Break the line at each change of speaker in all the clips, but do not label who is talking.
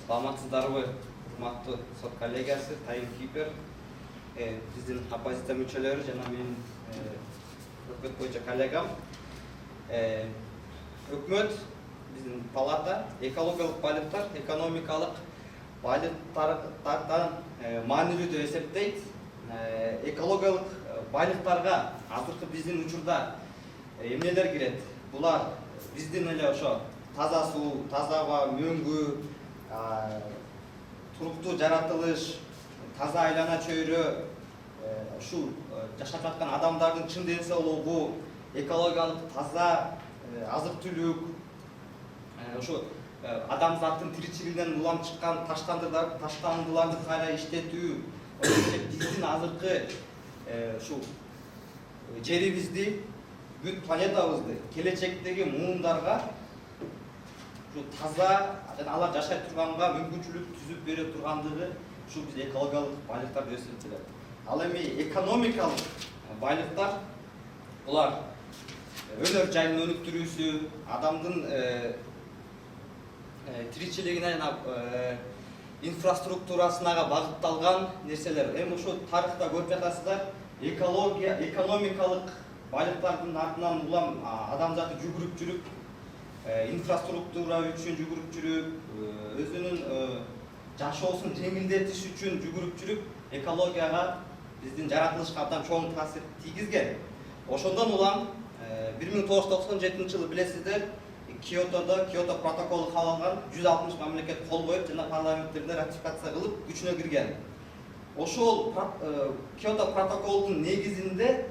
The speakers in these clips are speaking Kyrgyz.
Саламатсыздарбы, урматтуу сот коллегиясы, Тайым Кипер, биздин оппозиция мүчөлөрү жана менин өкмөт боюнча коллегам. Өкмөт биздин палата экологиялык байлыктар, экономикалык байлыктардан маанилүү деп эсептейт. Экологиялык байлыктарга азыркы биздин учурда эмнелер кирет? Булар биздин эле ошо таза суу, таза аба, мөңгү, туруктуу жаратылыш, таза айлана чөйрө, ушул жашап жаткан адамдардын чын ден соолугу, экологиялык таза азык түлүк, ошо адамзаттын тиричилигинен улам чыккан таштандыларды кайра иштетүү, биздин азыркы ушул жерибизди, бүт планетабызды келечектеги муундарга таза жана алар жашай турганга мүмкүнчүлүк түзүп бере тургандыгы ушул биз экологиялык байлыктар деп эсептелет. Ал эми экономикалык байлыктар булар өнөр жайын өнүктүрүүсү, адамдын тиричилигине жана инфраструктурасына багытталган нерселер. Эми ошо тарыхта көрүп жатасыздар, экономикалык байлыктардын артынан улам адамзаты жүгүрүп жүрүп, инфраструктура үчүн жүгүрүп жүрүп, өзүнүн жашоосун жеңилдетиш үчүн жүгүрүп жүрүп, экологияга, биздин жаратылышка абдан чоң таасир тийгизген. Ошондон улам 1997 жылы билесиздер, Киото протоколу кабыл алган 160 мамлекет кол коюп жана парламенттеринде ратификация кылып күчүнө кирген. Ошол Киото протоколунун негизинде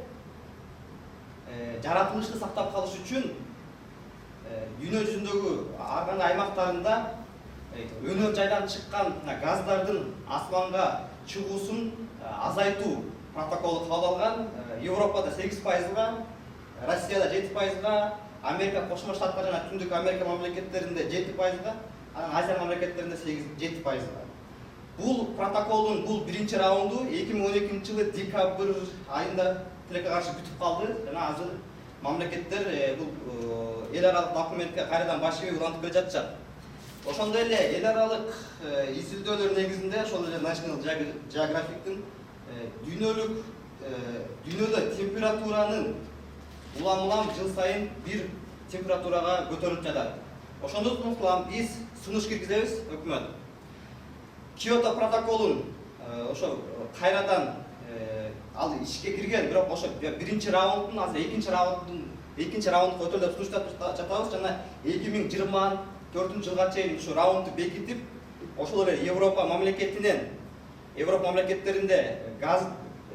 жаратылышты сактап калыш үчүн дүйнө жүзүндөгү ар кандай аймактарында өнөр жайдан чыккан газдардын асманга чыгуусун азайтуу протоколу кабыл алган. Европада 8%, Россияда 7%, Америка Кошмо Штаттар жана Түндүк Америка мамлекеттеринде 7%, анан Азия мамлекеттеринде 7%. Бул протоколдун бул биринчи раунду 2012 жылы декабрь айында тилекке каршы бүтүп калды жана азыр мамлекеттер бул эл аралык документке кайрадан баш ийип улантып келе жатышат. Ошондой эле эл аралык изилдөөлөр негизинде ошол эле National Geographic'тин дүйнөдө температуранын улам жыл сайын бир температурага көтөрүлүп жатат. Ошондон улам биз сунуш киргизебиз өкмөт. Киото протоколун ошо кайрадан ал ишке кирген, бирок ошо биринчи раунддун азыр экинчи раундга өтөлүп сунуштап жатабыз жана 2024 жылга чейин ушу раундду бекитип, ошол эле Европа мамлекеттеринде газ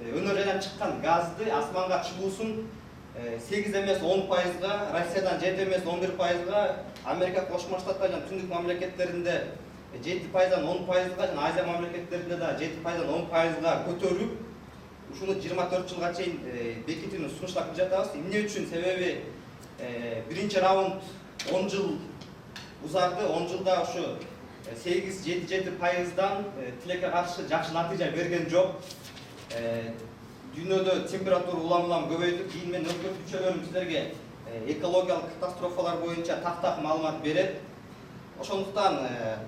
өнөр жайдан чыккан газды асманга чыгуусун 8 эмес 10%, Россиядан 7 эмес 11%, Америка Кошмо Штаттар жана Түндүк мамлекеттеринде 7%-дан 10%, жана Азия мамлекеттеринде да 7%-дан 10%га көтөрүп, ушуну 24 жылга чейин бекитүүнү сунуштап жатабыз. Эмне үчүн? Себеби биринчи раунд 10 жыл узарды, 10 жылда ушу 8-7%дан тилекке каршы жакшы натыйжа берген жок. Дүйнөдө температура улам көбөйдү. Кийин мен өкмөт мүчөлөрүм силерге экологиялык катастрофалар боюнча так маалымат берет. Ошондуктан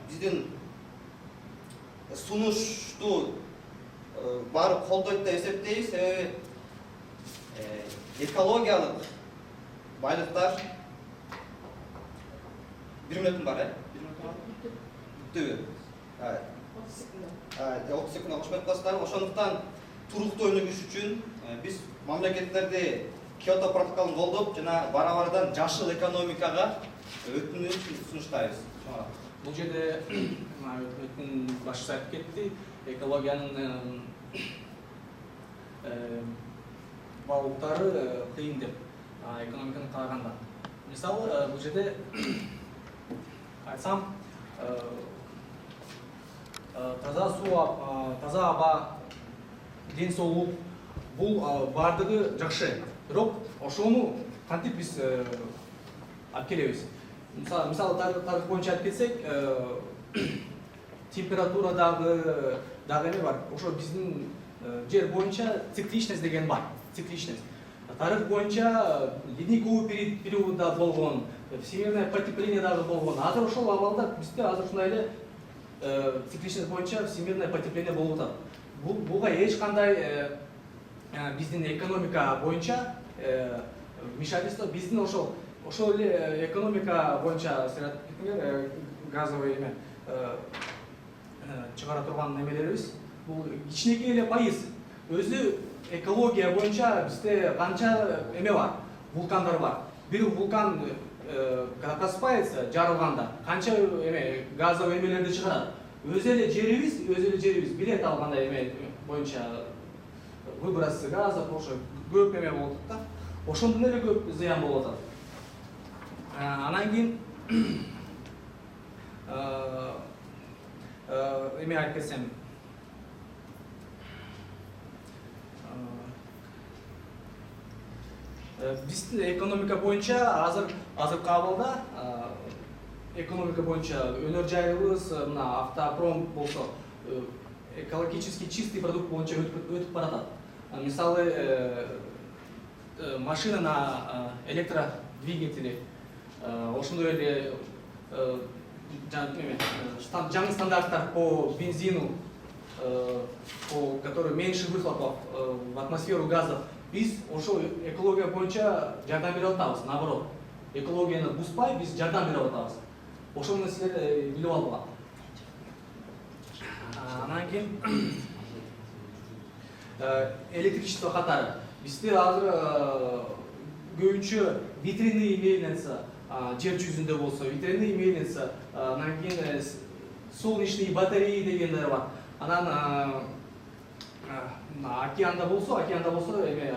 биздин сунушту баары колдойт деп эсептейбиз. Себеби экологиялык байлыктар 1 мүнөтүм бар, бүттүбү? 30 секунд кошмок кыласыздар. Ошондуктан туруктуу өнүгүш үчүн биз мамлекеттерди Киото протоколун колдоп жана бара-барадан жашыл экономикага өтүүнү сунуштайбыз.
Бул жерде өкмөттүн башчысы айтып кетти, экологиянын багыттары кыйын деп экономиканы караганда. Мисалы, бул жерде айтсам, таза суу, таза аба, ден соолук, бул бардыгы жакшы. Бирок ошону кантип биз алып келебиз? Мисалы тарых боюнча айтып кетсек, температура дагы эме бар. Ошо биздин жер боюнча цикличность деген бар. Цикличность. Тарых боюнча ледниковый период да болгон, всемирное потепление дагы болгон. Азыр ошол абалда бизде азыр ушундай эле цикличность боюнча всемирное потепление болуп атат. Буга эч кандай биздин экономика боюнча вмешательство, биздин ошол эле экономика боюнча газовый эме чыгара турган немелерибиз бул кичинекей эле пайыз. Өзү экология боюнча бизде канча эме бар, вулкандар бар. Бир вулкан когда просыпается, жарылганда канча эме газовый эмелерди чыгарат. Өзү эле жерибиз билет алгандай эме боюнча выбросы газов ошо көп эме болуп атат да. Ошондон эле көп зыян болуп атат. Анан кийин эме айтып кетсем, биздин экономика боюнча азыркы абалда экономика боюнча өнөр жайыбыз мына автопром болсо экологически чистый продукт боюнча өтүп баратат. Мисалы машина на электродвигатели, ошондой эле жаңы стандарттар по бензину, который меньше выхлопов в атмосферу газов. Биз ошол экология боюнча жардам берип атабыз, наоборот. Экологияны бузбай, биз жардам берип атабыз. Ошол нерселерди билип алгыла. Анан кийин электричество катары. Бизде азыр көбүнчө ветряные мельница, жер жүзүндө болсо ветряные мельница, анан кийин солнечные батареи дегендер бар. Анан океанда болсо эме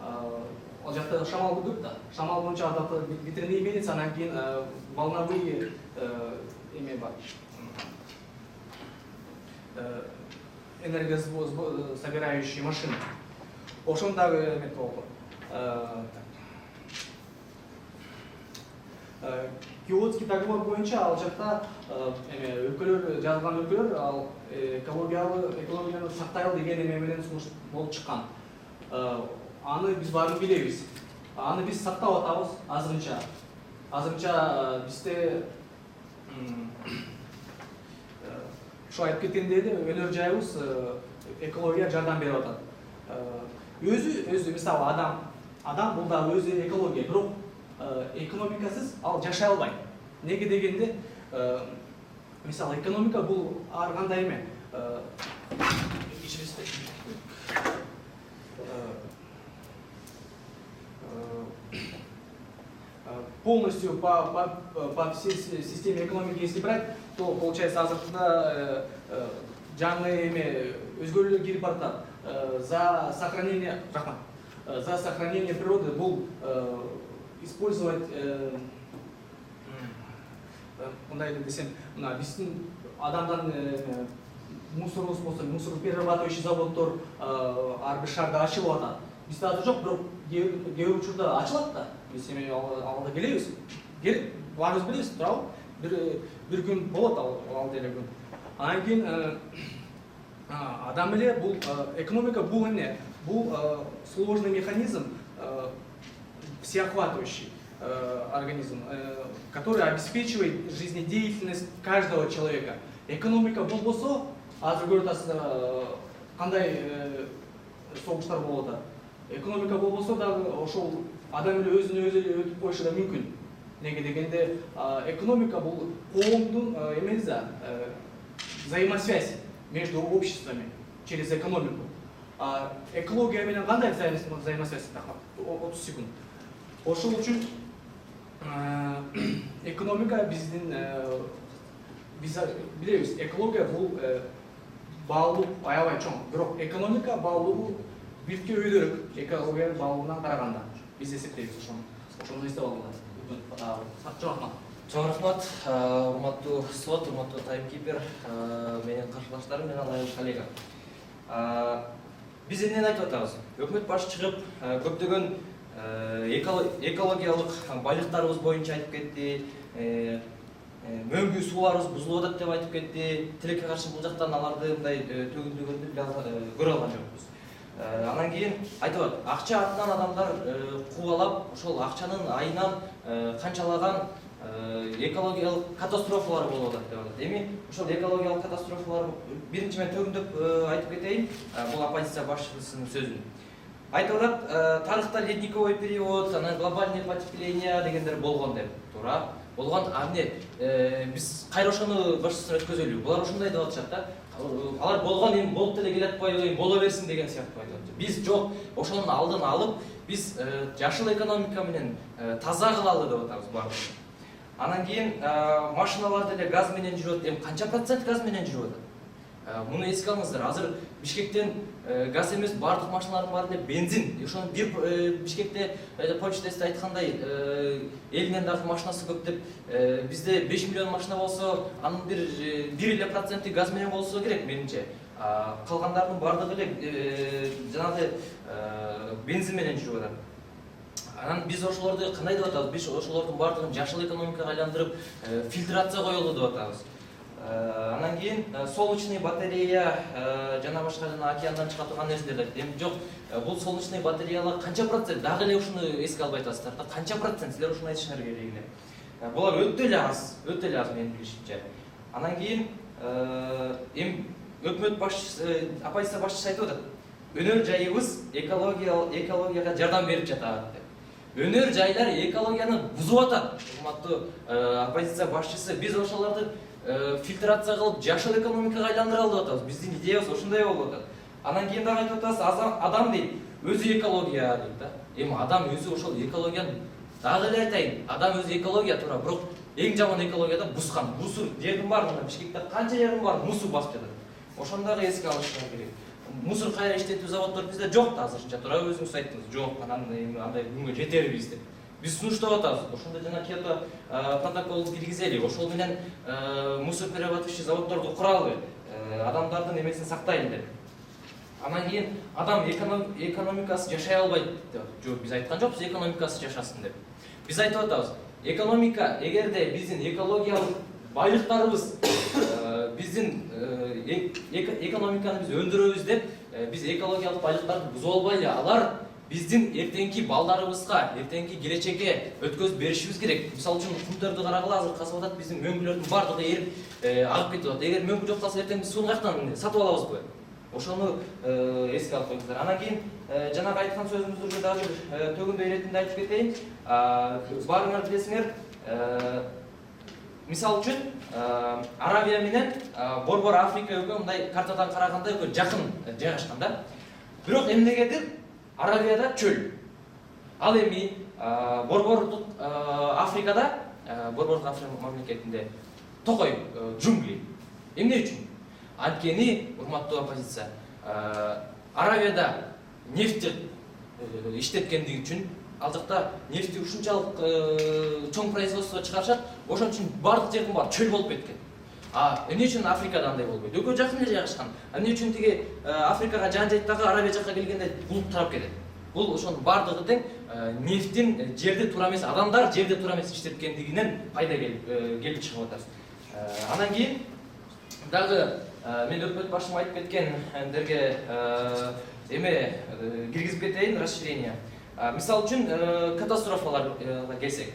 ал жакта шамал көп да. Шамал боюнча адатта ветряные мельница, анан кийин волновые эме бар. Энергособирающие машины. Ошондагы эме болду. Киотский договор боюнча ал жакта эме өлкөлөр жазылган өлкөлөр ал экологияны сактайлы деген эме менен сунуш болуп чыккан. Аны биз баарын билебиз. Аны биз сактап атабыз азырынча. Азырынча бизде ошо айтып кеткендей эле өнөр жайыбыз экологияга жардам берип атат. Өзү мисалы адам бул да өзү экология, бирок экономикасыз ал жашай албайт. Неге дегенде, мисалы экономика бул ар кандай эме полностью по всей системе экономики если брать, то получается азыркыда жаңы эме өзгөрүүлөр кирип баратат. За сохранение природы бул использовать мындай десем, мына биздин адамдан мусорубуз болсо, мусороперерабатывающий заводдор ар бир шаарда ачылып атат. Бизде азыр жок, бирок кээ бир учурда ачылат да. Биз эми алда келебиз. Баарыбыз билебиз, туурабы? Бир күн болот ал деле күн. Анан кийин адам эле бул экономика бул эмне? Бул сложный механизм, всеохватывающий организм, который обеспечивает жизнедеятельность каждого человека. Экономика болбосо, азыр көрүп атасыздар кандай согуштар болуп атат. Экономика болбосо дагы ошол адам эле өзүн өзү өтүп коюшу да мүмкүн. Неге дегенде экономика бул коомдун эмеси да взаимосвязь между обществами через экономику. Экология менен кандай взаимосвязь? 30 секунд. Ошол үчүн экономика биздин биз билебиз, экология бул баалуулук аябай чоң. Бирок экономика баалуулугу бирке өйдөрөөк экологиянын баалуулугунан караганда. Биз эсептейбиз ошону эстеп алгыла.
Чоң рахмат, урматтуу сот, урматтуу таймкипер, менин каршылаштарым, менен айыл коллега. Биз эмнени айтып атабыз? Өкмөт башы чыгып, көптөгөн экологиялык байлыктарыбыз боюнча айтып кетти, мөңгү сууларыбыз бузулуп атат деп айтып кетти. Тилекке каршы бул жактан аларды мындай төгүндөгөндү көрө алган жокпуз. Анан кийин айтып атат, акча атынан адамдар кубалап, ошол акчанын айынан канчалаган экологиялык катастрофалар болуп атат деп атат. Эми ошол экологиялык катастрофалар биринчи мен төгүндөп айтып кетейин. Бул оппозиция башчысынын сөзүн. Айтып атат, тарыхта ледниковый период, анан глобальное потепление дегендер болгон деп. Туура. Болгон, эмне биз кайра ошону башчысына өткөзөлү. Булар ошондой деп атышат да. Алар болгон эми болуп деле келе атпайбы, боло берсин деген сыяктуу айтып атат. Биз жок, ошонун алдын алып, биз жашыл экономика менен таза кылалы деп атабыз баардыгы. Анан кийин машиналар деле газ менен жүрөт. Эми канча процент газ менен жүрүп атат? Муну эске алыңыздар. Азыр Бишкектен газ эмес, бардык машиналардын баары эле бензин. Ошону бир Бишкекте почтасында айткандай, элден дагы машинасы көп деп, бизде 5 миллион машина болсо, анын бир эле проценти газ менен болсо керек менимче. Калгандардын бардыгы эле жанагы бензин менен жүрүп атат. Анан биз ошолорду кандай деп атабыз? Биз ошолордун бардыгын жашыл экономикага айландырып, фильтрация коелу деп атабыз. Анан кийин солнечный батарея жана башка океандан чыга турган нерселер. Эми жок, бул солнечный батареялар канча процент? Дагы эле ушуну эске албай атасыздар да. Канча процент? Силер ушуну айтышыңар керек эле. Булар өтө эле аз менин билишимче. Анан кийин эми өкмөт башчысы, оппозиция башчысы айтып атат. Өнөр жайыбыз экологияга жардам берип жатат деп. Өнөр жайлар экологияны бузуп атат. Урматтуу оппозиция башчысы, биз ошолорду фильтрация кылып жашыл экономикага айландыралы деп атабыз. Биздин идеябыз ошондой болуп атат. Анан кийин дагы айтып атабыз, адам дейт, өзү экология дейт да. Эми адам өзү ошол экологияны дагы эле айтайын. Адам өзү экология туура, бирок эң жаман экологияда бускан. Мусор жердин бар, мына Бишкекте канча жердин бар мусор басып жатат. Ошону дагы эске алышыбыз керек. Мусор кайра иштетүү заводдор бизде жок да азырынча, туура өзүңүз айттыңыз. Жок, анан андай күнгө жетербиз деп. Биз сунуштап атабыз. Ошондо жана Киото протоколун киргизели. Ошол менен мусор перерабатывающий заводдорду куралы, адамдардын эмесин сактайлы деп. Анан кийин адам экономикасы жашай албайт деп. Жок, биз айткан жокпуз экономикасы жашасын деп. Биз айтып атабыз, экономика эгерде биздин экологиялык байлыктарыбыз, биздин экономиканы биз өндүрөбүз деп, биз экологиялык байлыктарды бузуп албайлы. Алар биздин эртеңки балдарыбызга, эртеңки келечекке өткөзүп беришибиз керек. Мисалы үчүн кумтөрдү карагыла, азыр касып атат, биздин мөңгүлөрдүн бардыгы эрип, агып кетип атат. Эгер мөңгү жок калса, эртең биз сууну каяктан сатып алабызбы? Ошону эске алып коюңуздар. Анан кийин жанагы айткан сөзүңүздү дагы төгүндө иретинде айтып кетейин. Баарыңар билесиңер, мисалы үчүн Аравия менен Борбор Африка экөө мындай картадан караганда экөө жакын жайгашкан да. Бирок эмнегедир Аравияда чөл. Ал эми Борбордук Африкада, Борбордук Африка мамлекетинде токой, джунгли. Эмне үчүн? Анткени, урматтуу оппозиция, Аравияда нефти иштеткендиги үчүн, ал жакта нефти ушунчалык чоң производство чыгарышат, ошон үчүн бардык жердин баары чөл болуп кеткен. Эмне үчүн Африкада андай болбойт? Экөө жакын эле жайгашкан. Эмне үчүн тиги Африкага жан жайттагы Аравия жакка келгенде булуп тарап кетет? Бул ошонун бардыгы тең нефтин жерде туура эмес, адамдар жерде туура эмес иштеткендигинен пайда келип чыгып атат. Анан кийин дагы мен өкмөт башчым айтып кеткендерге эме киргизип кетейин, расширение. Мисалы үчүн катастрофаларга келсек,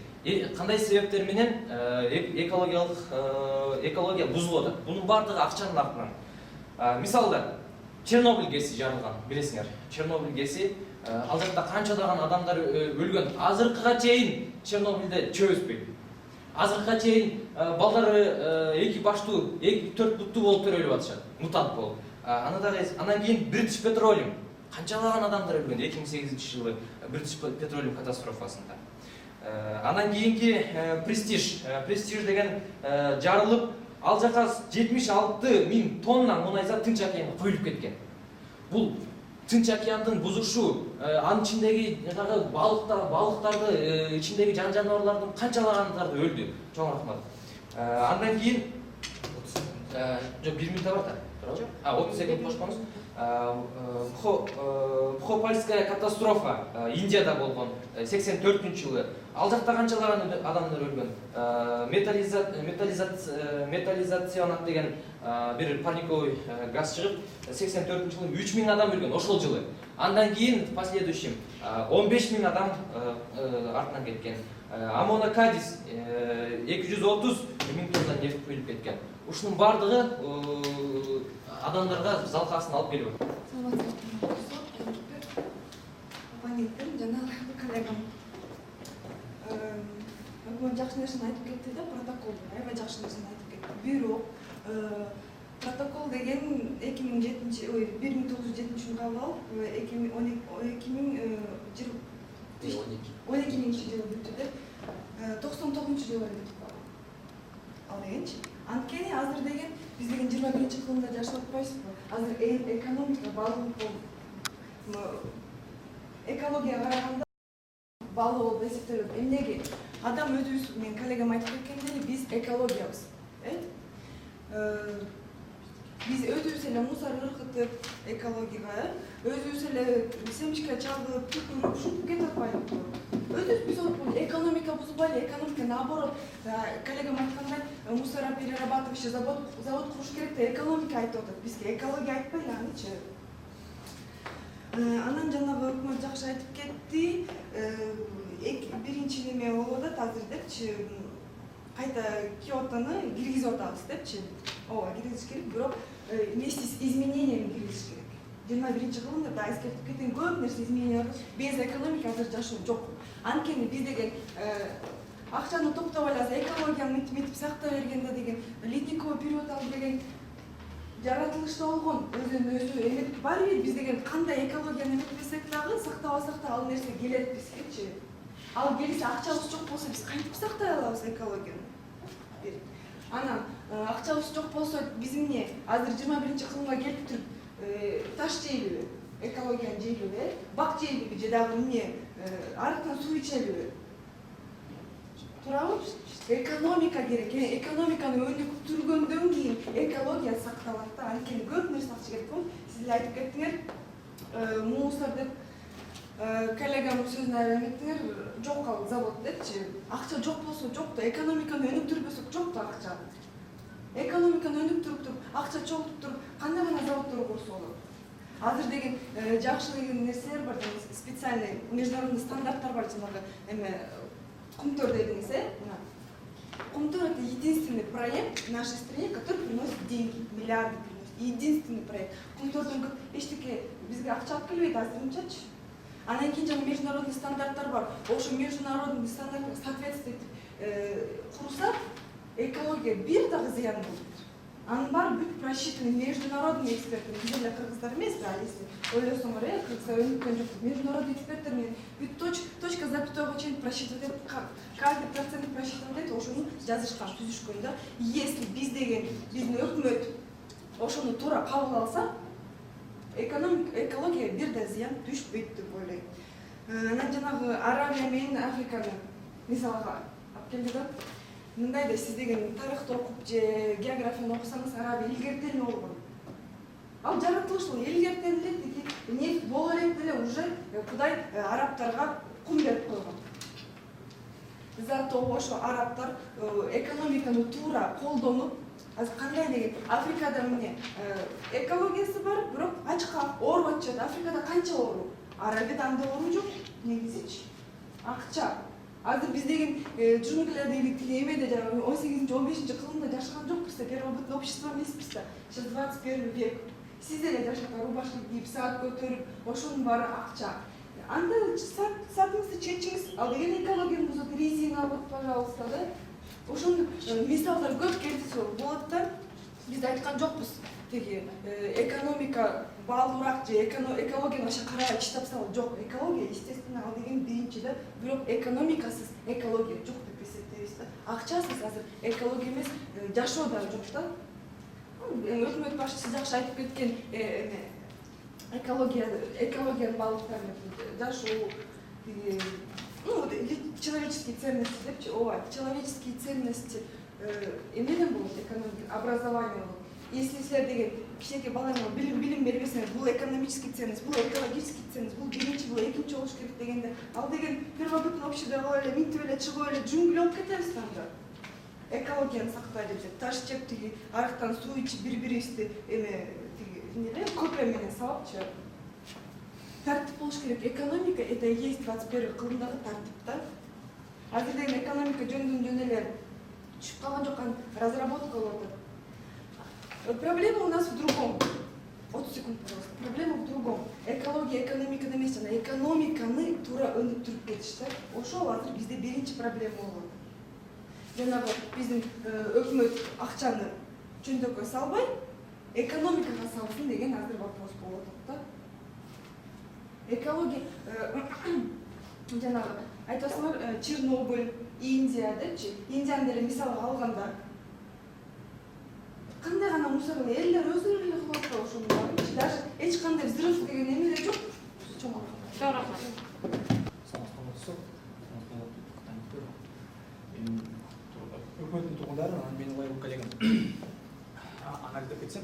кандай себептер менен экология бузулуп атат? Бунун бардыгы акчанын артынан. Мисалда Чернобыль гэси жарылган, билесиңер. Чернобыль гэси, ал жакта канчалаган адамдар өлгөн. Азыркыга чейин Чернобыльде чөө өспөйт. Азыркыга чейин балдары 2 баштуу, 4 буттуу болуп төрөлүп атышат, мутант болуп. Анан кийин British Petroleum, канчалаган адамдар өлгөн 2008-жылы British Petroleum катастрофасында. Анан кийинки Prestige деген жарылып, ал жака 76.000 тонна мунайзат Тынч океанга коюлуп кеткен. Бул Тынч океандын бузушу, анын ичиндеги дагы балыктарды, ичиндеги жан жаныбарлардын канчалагандары өлдү. Чоң рахмат. Андан кийин жок 1 минут бар да. 30 секунд кошконуз. Бхопальская катастрофа Индияда болгон 84-жылы. Ал жакта канчалаган адамдар өлгөн. Металлизациянат деген бир парниковый газ чыгып, 84-жылы 3000 адам өлгөн ошол жылы. Андан кийин последующим 15 000 адам артынан кеткен. Амона Кадис 230 миң тонна нефть құйылып кеткен. Ушунун бардыгы адамдарга залкасын алып келип атат.
Жанагы коллегам жакшы нерсени айтып кетти да, протокол аябай жакшы нерсени айтып кетти. Бирок протокол деген 1907 жылы кабыл алып 12 жылы бүттү деп 99 жылы бүтүп калды. Ал дегенчи анткени азыр деген биз деген 21-кылымда жашап атпайбызбы? Азыр экономика баалуу экологияга караганда баалуу болуп эсептелет. Эмнеге? Адам өзүбүз, мен коллегам айтып кеткендей, биз экологиябыз. Биз өзүбүз эле мусор ыркытып экологияга, өзүбүз эле семечка чагып, түкүрүп, ушинтип кетип атпайбызбы? Өзүбүз бузуп, экономика бузулбайлы, экономика наоборот, коллегам айткандай, мусороперерабатывающий завод куруш керек деп экономика айтып атат. Бизге экология айтпайлы анычы. Анан жанагы өкмөт жакшы айтып кетти. Биринчи неме болуп атат азыр депчи, кайта Киотону киргизип атабыз депчи. Ооба, киргизиш керек, бирок вместе с изменениями киргизиш керек. 21-кылымда да эскертип кеткен көп нерсе изменения бар. Без экономики азыр жашоо жок. Анткени биз деген акчаны топтоп алабыз, экологияны мынтип сактай бергенде деген ледниковый период алып деген жаратылышта болгон өзүнөн-өзү эметип бар бир биз деген кандай экологияны эметпесек дагы сактабасак да ал нерсе келет бизгечи. Ал келсе акчабыз жок болсо биз кантип сактай алабыз экологияны? Анан акчабыз жок болсо биз эмне азыр 21-кылымга келип туруп таш жейлиби, экологияны жейлиби, бак жейлиби же дагы эмне арыктан суу ичелиби? Туурабы? Экономика керек. Экономиканы өнүктүргөндөн кийин экология сакталат да. Анткени көп нерсе акча керек болот. Сиз эле айтып кеттиңер, мусор деп коллегамдын сөзүн аябай эметтиңер, жок ал завод депчи. Акча жок болсо жок да, экономиканы өнүктүрбөсөк жок да акча. Экономиканы өнүктүрүп туруп, акча чогултуп туруп, кандай гана заводдор курса болот? Азыр деген жакшы деген нерселер бар, специальный международный стандарттар бар, жанагы эме Кумтөр дедиңиз, Кумтөр это единственный проект в нашей стране, который приносит деньги, миллиарды приносит. Единственный проект. Кумтөрдөн эчтеке бизге акча алып келбейт азырынчачы. Анан кийин жана международный стандарттар бар. Ошо международный стандартка соответствовать курса экология бир дагы зыян болот. Анын баары бүт просчитаны международный эксперттер, биз эле кыргыздар эмес да, если ойлосоңор, кыргыздар өнүккөн жок. Международный эксперттер менен бүт точка запятойго чейин просчитывать этип, каждый процент просчитывать этип, ошону жазышкан, түзүшкөн да. Если биз деген, биздин өкмөт ошону туура кабыл алса, экология бир да зыян түшпөйт деп ойлойм. Анан жанагы Арабия менен Африканы мисалга алып келди да. Мындай да, сиз деген тарыхты окуп же географияны окусаңыз, Арабия илгертен болгон. Ал жаратылыш ул илгертен эле нефть боло элек деле уже Кудай арабтарга кум берип койгон. Зато ошо арабтар экономиканы туура колдонуп, азыр кандай деген Африкада эмне экологиясы бар, бирок ачка ооруп атышат. Африкада канча оору? Арабияда андай оору жок, негизичи. Акча. Азыр биз деген джунглядеги эмеде 18-15-кылымда жашаган жокпуз да, первобытное общество эмеспиз да. Сейчас 21 век. Сиз эле жашап, рубашка кийип, саат көтөрүп, ошонун баары акча. Анда саатыңызды чечиңиз, ал деген экологияны бузат, резина вот, пожалуйста, да. Ошону мисалдар көп келтирсе болот да. Биз айткан жокпуз. Теги экономика баалуураак же экологияны аша карабай иштеп сал жок. Экология естественно ал деген биринчи да, бирок экономикасыз экология жок деп эсептейбиз да. Акчасыз азыр экология эмес, жашоо да жок да. Өкмөт башчысы жакшы айтып кеткен экологиянын баалыктарын жашоо, человеческие ценности депчи, ооба, человеческие ценности эмнеден болот экономика, образование болот. Если силер деген кичинекей балаңарга билим бербесеңер, бул экономический ценность, бул экологический ценность, бул биринчи, бул экинчи болуш керек дегенде, ал деген первобытное обществодо эле минтип эле чыгып эле джунгли болуп кетебиз анда. Экологияны сактай деп, таш жеп тиги арыктан суу ичип бири-бирибизди эмне көпө менен сабапчы. Тартип болуш керек. Экономика это и есть 21 кылымдагы тартип да. азыр деген экономика жөнүндө эле түшүп калган жок, разработка болуп атат. Проблема у нас в другом. 30 секунд, пожалуйста. Проблема в другом. Экология, экономикада эмес, жана экономиканы туура өнүктүрүп кетишти. Ошол азыр бизде биринчи проблема болот. Жанагы биздин өкмөт акчаны чөндөккө салбай, экономикага салсын деген азыр вопрос болуп атат да. Экология жанагы айтасыңар Чернобыль, Индия депчи. Индияны деле мисалга алганда кандай гана мусор элдер өздөрү эле кылып атат ошону баарын. Даже эч кандай взрыв деген эме эле жок. Чоң рахмат.
Өкмөттүн тургундары, менин ылайык коллегам анализдеп кетсем,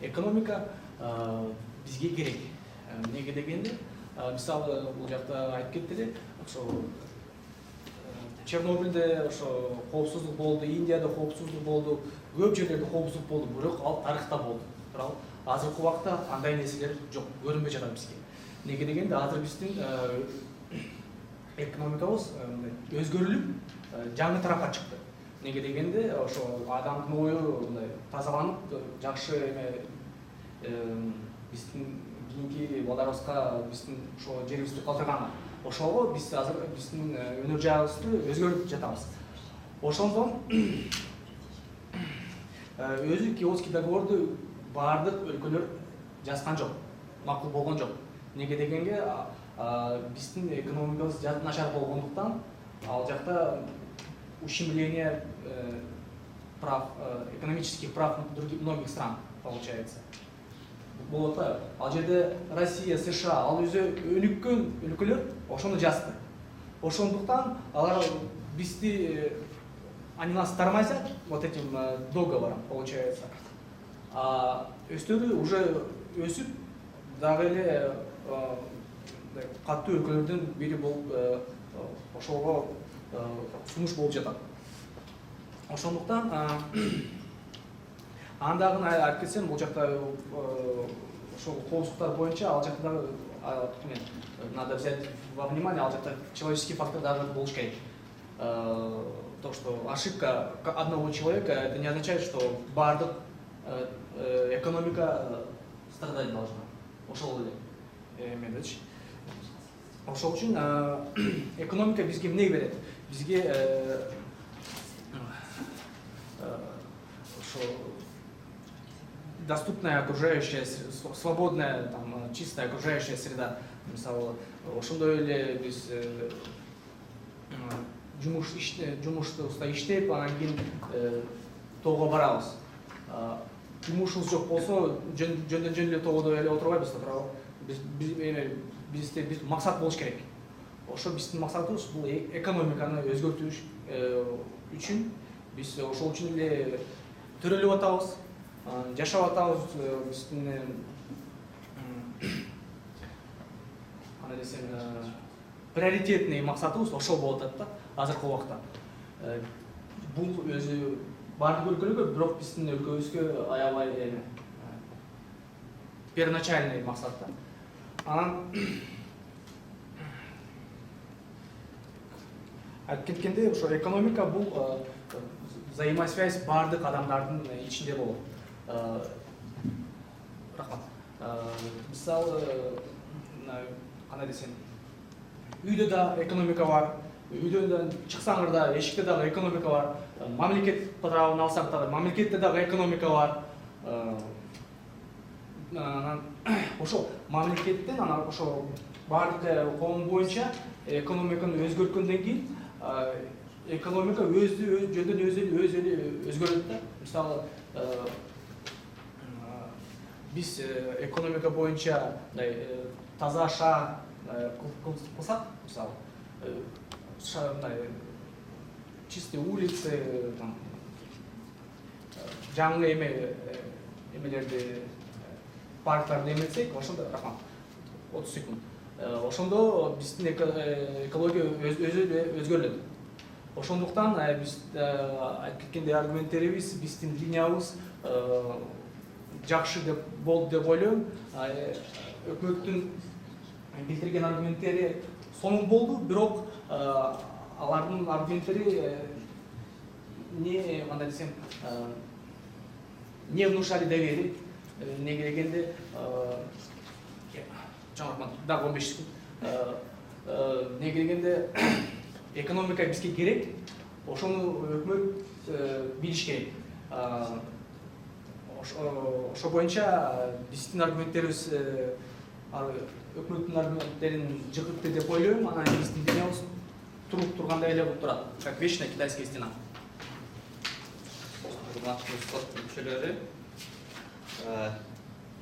экономика бизге керек. Эмнеге дегенде, мисалы бул жакта айтып кетти эле, ошо Чернобыльде ошо коопсуздук болду, Индияда коопсуздук болду, көп жерлерде коопсуздук болду, бирок ал тарыхта болду. Бирок азыркы убакта андай нерселер жок, көрүнбөй жатат бизге. Неге дегенде, азыр биздин экономикабыз өзгөрүлүп, жаңы тарапка чыкты. Неге дегенде, ошо адамдын ою мындай тазаланып, жакшы эме биздин кийинки балдарыбызга биздин ошо жерибизди калтырган. Ошого биз азыр биздин өнөр жайыбызды өзгөртүп жатабыз. Ошондон өзү Киотский договорду баардык өлкөлөр жазган жок, макул болгон жок. Неге дегенге, биздин экономикабыз начар болгондуктан, ал жакта ущемление прав, экономических прав многих стран получается. Болот да. Ал жерде Россия, США, ал өзү өнүккөн өлкөлөр ошону жазды. Ошондуктан алар бизди, они нас тормозят вот этим договором, получается. А өздөрү уже өсүп, дагы эле катуу өлкөлөрдүн бири болуп ошого сунуш болуп жатат. Ошондуктан андагы айтып кетсем, бул жакта ошол коопсуздуктар боюнча ал жакта дагы надо взять во внимание, ал жакта человеческий фактор дагы болуш керек. То, что ошибка одного человека, это не означает, что бардык экономика
страдать должна.
ошол эле эмедечи. Ошол үчүн экономика бизге эмне берет? Бизге ошо доступная окружающая, свободная, там, чистая окружающая среда. Мисалы, ошондой эле биз жумушта иштеп, анан кийин тоого барабыз. Жумушубуз жок болсо, жөндөн жөн эле тоодо эле отурбайбыз да, бизде максат болуш керек. Ошо биздин максатыбыз бул экономиканы өзгөртүш үчүн биз ошол үчүн эле төрөлүп атабыз, жашап атабыз. Биздин кандай десем, приоритетный максатыбыз ошол болуп атат да азыркы убакта. Бул өзү бардык өлкөлөргө, бирок биздин өлкөбүзгө аябай эме первоначальный максат да. Анан айтып кеткенде, ошо экономика бул взаимосвязь бардык адамдардын ичинде болот. Рахмат. Мисалы, кандай десем, үйдө да экономика бар, үйдөн чыксаңар да эшикте дагы экономика бар, мамлекет тарабын алсак дагы мамлекетте дагы экономика бар. Ошол мамлекеттен анан ошо бардык коом боюнча экономиканы өзгөрткөндөн кийин экономика жөндөн өзү өзгөрөт да. Мисалы, биз экономика боюнча таза шаар кылсак, мисалы, чистые улицы, жаңы эмелерди, парктарды эметсек, ошондо, рахмат, 30 секунд. Ошондо биздин экология өзү өзгөрүлөт. Ошондуктан биз айтып кеткендей аргументтерибиз, биздин линиябыз жакшы болду деп ойлойм. Өкмөттүн келтирген аргументтери сонун болду, бирок алардын аргументтери не мындай десем, не внушали доверие, неге дегенде жаңа дагы 15 секунд. Неге дегенде экономика бизге керек, ошону өкмөт билиш керек. Ошо боюнча биздин аргументтерибиз өкмөттүн аргументтерин жыгытты деп ойлойм. Анан биздин денебиз туруп тургандай эле болуп турат, как вечная китайская стена.
Урматтуу сот мүчөлөрү,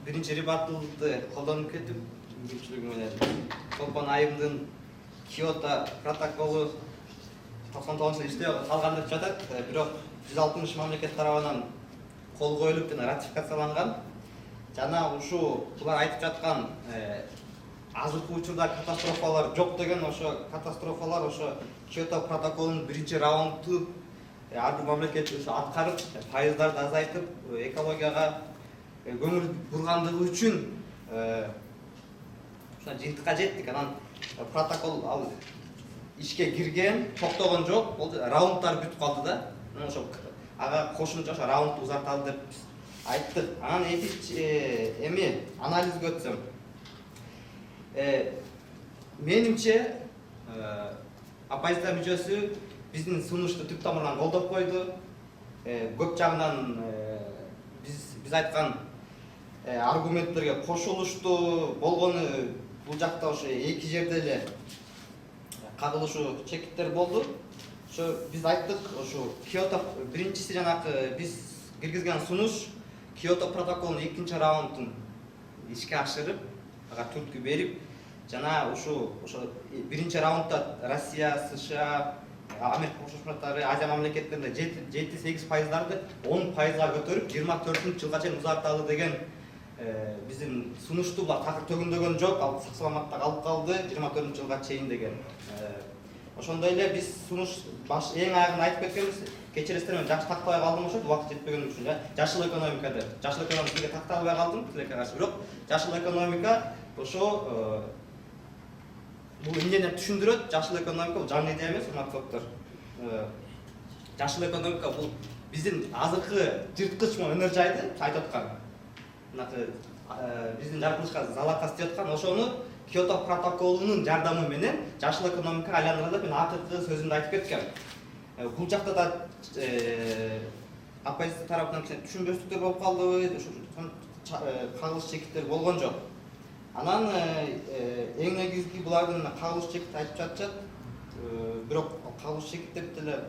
биринчи ребаттылыкты колдонуп кетип, мүмкүнчүлүгү менен Колкон айымдын Киото протоколу 99-жылы иштебей калган деп жатат, бирок 160 мамлекет тарабынан кол коюлуп жана ратификацияланган. Жана ушу булар айтып жаткан азыркы учурда катастрофалар жок деген, ошо катастрофалар ошо Киото протоколунун биринчи раунду ар бир мамлекет ошо аткарып, пайыздарды азайтып, экологияга көңүл бургандыгы үчүн ушуна жыйынтыкка жеттик. Анан протокол ал ишке кирген, токтогон жок, бул раунддар бүтүп калды да. Ошо ага кошумча ошо раундду узарталы деп айттык. Анан эми анализге өтсөм, менимче оппозиция мүчөсү биздин сунушту түп тамырынан колдоп койду. Көп жагынан биз айткан аргументтерге кошулушту. Болгону бул жакта ошо эки жерде эле кагылышуу чекиттер болду. Ошо биз айттык, ошо Киото биринчиси жанакы биз киргизген сунуш Киото протоколунун экинчи раундун ишке ашырып, ага түрткү берип, жана ошо биринчи раундда Россия, США, Америка Кошмо Штаттары, Азия мамлекеттеринде 7-8%, 10%га көтөрүп 24-жылга чейин узарталы деген биздин сунушту булар такыр төгүндөгөн жок, ал сак саламатта калып калды 24-жылга чейин деген. Ошондой эле биз сунуш баш эң аягында айтып кеткенбиз. Кечиресиздер, мен жакшы тактабай калдым ошо убакыт жетпеген үчүн. Жашыл экономика деп. Жашыл экономикага такталбай калдым, тилекке каршы. Бирок жашыл экономика ошо бул эмнени түшүндүрөт? Жашыл экономика бул жаңы идея эмес, урматтуу доктор. Жашыл экономика бул биздин азыркы жырткыч өнөр жайды айтып аткан. Мынакы биздин жаратылышка залакас деп аткан, ошону Киото протоколунун жардамы менен жашыл экономикага айландыралы деп мен акыркы сөзүмдө айтып кеткем. Бул жакта да оппозиция тарабынан кичине түшүнбөстүктөр болуп калдыбы, кагылыш чекиттер болгон жок. Анан эң негизги булардын кагылыш чекит айтып жатышат. Бирок кагылыш чекит деп деле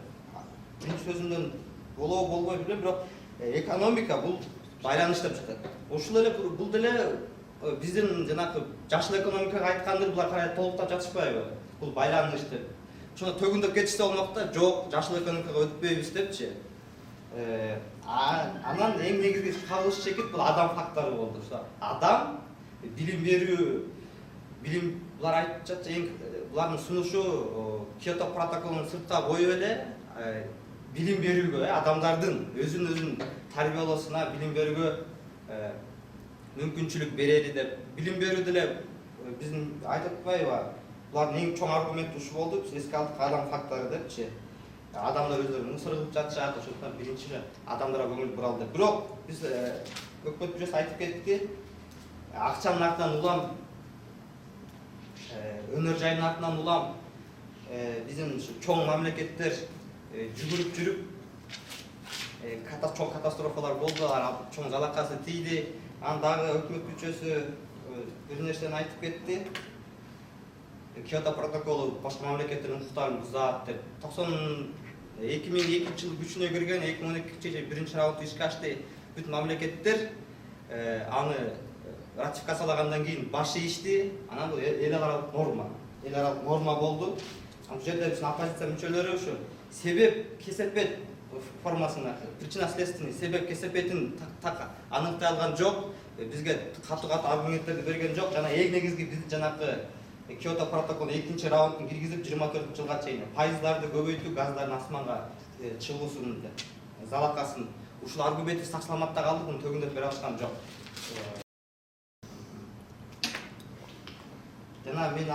биринчи сөзүмдөн болбой билбейм, бирок экономика бул байланыш деп жатат. Ушул эле бул деле биздин жанакы жашыл экономикага айтканды булар карай толуктап жатышпайбы? Бул байланыш деп. Ошондо төгүндөп кетишсе болмок да, жок, жашыл экономикага өтпөйбүз депчи. Анан эң негизги кагылыш чекит бул адам фактору болду. Адам, билим берүү, булар айтып жатчу, эң булардын сунушу Киото протоколунун сыртка коюп эле билим берүүгө, адамдардын өзүн тарбиялоосуна, билим берүүгө мүмкүнчүлүк берели деп. Билим берүү деле биздин айтып атпайбы? Булардын эң чоң аргументи ушу болду. Биз эске алдык адам фактору депчи. Адамдар өздөрү мусор кылып жатышат, ошондуктан биринчи адамдарга көңүл буралы деп. Бирок биз өкмөт мүчөсү айтып кетти. Акчанын артынан улам, өнөр жайдын артынан улам биздин чоң мамлекеттер жүгүрүп жүрүп чоң катастрофалар болду, чоң залакасы тийди. Анан дагы өкмөт мүчөсү бир нерсени айтып кетти. Киото протоколу башка мамлекеттердин укуктарын бузат деп. 2002 жылы күчүнө кирген, 2012 биринчи раунд ишке ашты. Бүт мамлекеттер аны ратификациялагандан кийин баш ийишти. Анан бул эл аралык норма болду. Бул жерде биздин оппозиция мүчөлөрү ушу себеп кесепет формасына, причинно-следственный себеп кесепетин аныктай алган жок. Бизге катуу аргументтерди берген жок. Жана эң негизги биз жанакы Киото протоколунун экинчи раундун киргизип 24-жылга чейин пайыздарды көбөйтүү, газдардын асманга чыгуусунун залакасын ушул аргументи сак саламатта калды, муну төгүндөп бере алышкан жок. Жана мен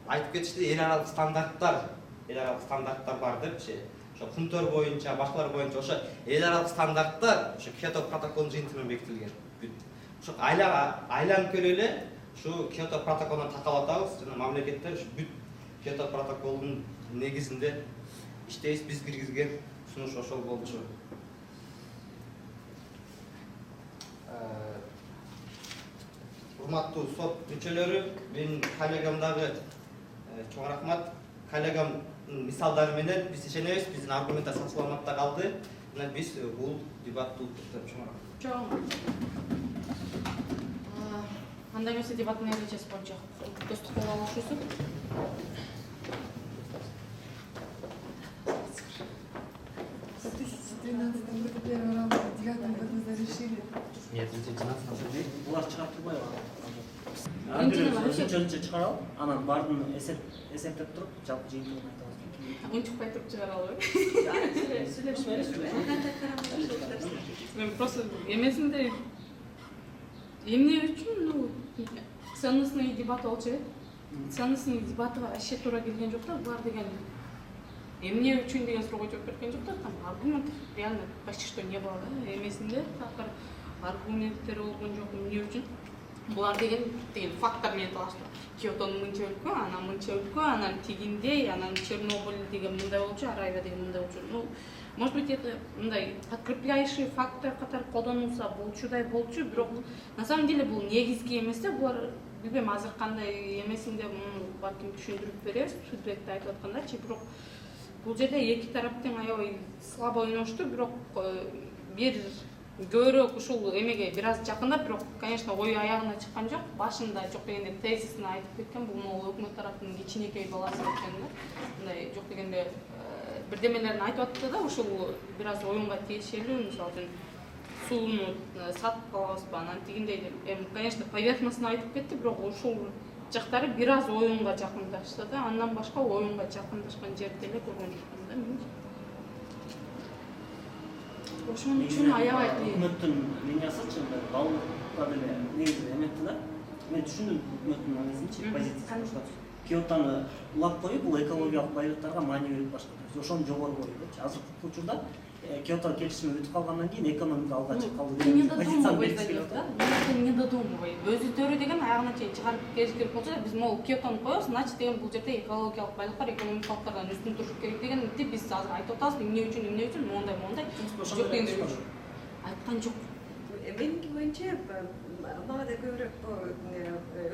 айтып кетишти эл аралык стандарттар бар депчи. Ошо кумтөр боюнча, башкалар боюнча ошо эл аралык стандарттар ошо Киото протоколунун жыйынтыгы менен бекитилген. Ошо айланып келип эле ушу Киото протоколуна такалып атабыз жана мамлекеттер ушу бүт Киото протоколунун негизинде иштейбиз. Биз киргизген сунуш ошол болчу. Урматтуу сот мүчөлөрү, менин коллегам дагы чоң рахмат. Коллегам мисалдары менен биз ишенебиз, биздин аргументтер сатыланмакта калды. Мына биз бул дебатты уктуп чоң рахмат.
Чоң. Андай эмесе дебаттын эрежеси боюнча достук кылып алышыбыз.
В 2013 году первый раунд, в 2009 году зарешили.
Нет, 2012
Булар чыгарып турбайбы?
Антина вообще-
Өзүнчө чыгарып, анан баардыгын эсептеп туруп, жалпы жыйынтыгын айтабыз.
Унчукпай туруп чыгара албайм. Мен просто эмесинде эмне үчүн ценностный дебат болчу эле. Ценностный дебатга вообще туура келген жок да. Булар деген эмне үчүн деген суроого жооп берген жок да. Там аргумент реально почти что не было. Эмесинде такыр аргументтер болгон жок эмне үчүн. Булар деген факттар менен талашты. Киотонун мынча өлкө, анан мынча өлкө, анан тигиндей, анан Чернобыль деген мындай болчу, Арайва деген мындай болчу. Ну, может быть, это мындай подкрепляющий фактор катары колдонулса болчу, бирок на самом деле бул негизги эмес да. Булар билбейм азыр кандай эмесинде балким түшүндүрүп беребиз, фидбекти айтып аткандарчы, бирок бул жерде эки тараптын аябай слабо ойношту, бирок бир көбүрөөк ушул эмеге бир аз жакындап, бирок конечно ою аягына чыккан жок. Башында жок дегенде тезисин айтып кеткен, бул могу өкмөт тараптын кичинекей баласы экен да. Мындай жок дегенде бирдемелерин айтып атты да, ушул бир аз оюнга тиешелүү, мисалы үчүн сууну сатып калабызбы, анан тигиндей деп. Эми конечно поверхностно айтып кетти, бирок ушул жактары бир аз оюнга жакындашты да. Андан башка оюнга жакындашкан жерди эле көргөн жокмун да мен. Ошон үчүн аябай кыйын.
Өкмөттүн линиясычы балыкка деле негизи эметти да. Мен түшүндүм өкмөттүн негизинчи позициясын. Киотону улап коюп, бул экологиялык байлыктарга маани берип башка. Ошону жогору коюп, азыркы учурда Киото келишими өтүп калгандан кийин экономика алга чыгып калды деген позицияны белгилеп келип атат.
Не додумывай. Өзү деген аягына чейин чыгарып келиш керек болсо да, биз могу Киотону коебуз, значит деген бул жерде экологиялык байлыктар экономикалыктардан үстүн турушу керек дегенди биз азыр айтып атабыз. Эмне үчүн мондай жок деген сөз айткан жок.
Меники боюнча мага да көбүрөөк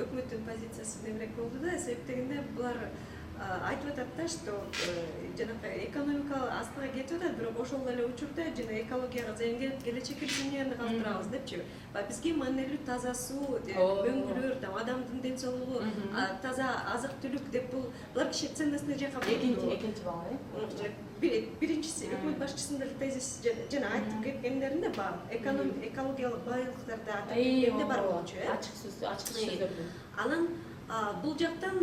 өкмөттүн позициясы мененирээк болду да. Себеп дегенде булар айтып атат да, что жанагы экономика астыга кетип атат, бирок ошол эле учурда жана экологияга зыян келип келечекке дүйнөнү калтырабыз депчи. Бизге маанилүү таза суу, өңгүлөр, адамдын ден соолугу, таза азык түлүк деп булар киши ценностный жакка
Экинчи бала,
биринчиси өкмөт башчысынын деле тезис жана айтып кеткендеринде бар. Экологиялык байлыктарды айтып кеткенде бар болчу,
ачык сөздөрдү.
Анан бул жактан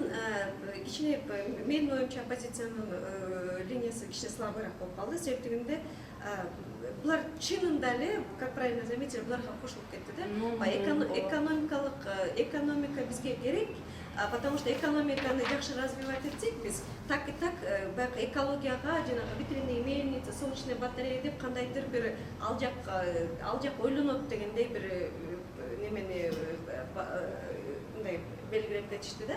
кичине менин оюмча оппозициянын линиясы кичине слабыраак болуп калды. Себеп дегенде булар чынында эле, как правильно заметили, буларга кошулуп кетти да. Экономика бизге керек, потому что экономиканы жакшы развивать этсек биз так и так баягы экологияга жанагы ветряные мельницы, солнечная батарея деп кандайдыр бир ал жак ойлонот дегендей бир немени мындай белгилеп кетишти да.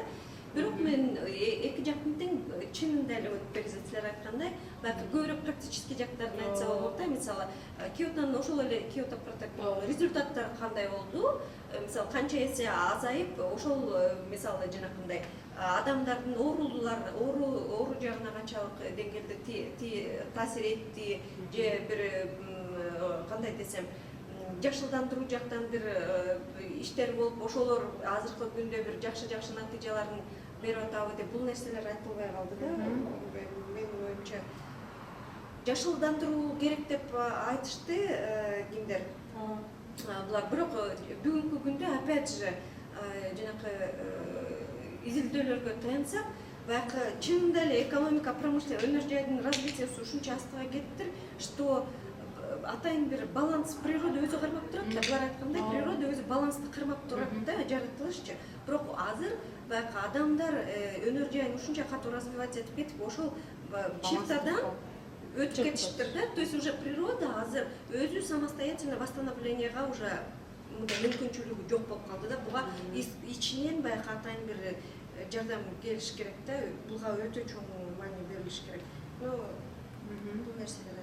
Бирок мен эки жактын тең чынында эле позициялар айткандай, баягы көбүрөөк практический жактарын айтса болот да. Мисалы Киотонун ошол эле Киото протоколу результаттары кандай болду? Мисалы канча эсе азайып, ошол мисалы жанагындай адамдардын оору жагына канчалык деңгээлде таасир этти же бир кандай десем жакшылдандыруу жактан бир иштер болуп, ошолор азыркы күндө бир жакшы натыйжаларын берип атабы деп бул нерселер айтылбай калды да. Менин оюмча жакшылдандыруу керек деп айтышты кимдер. Булар бирок бүгүнкү күндө опять же жанакы изилдөөлөргө таянсак, баягы чынында эле экономика, промышленность, өнөр жайдын развитиясы ушунча астыга кеттир, что атайын бир баланс природа өзү кармап турат да. Булар айткандай природа өзү балансты кармап турат да, жаратылышчы. Бирок азыр баягы адамдар өнөр жайын ушунча катуу развивать этип кетип, ошол чертадан өтүп кетиштир да. То есть уже природа азыр өзү самостоятельно восстановлениега уже мындай мүмкүнчүлүгү жок болуп калды да. Буга ичинен баягы атайын бир жардам келиш керек да. Буга өтө чоң маани берилиш керек. Ну, бул нерселер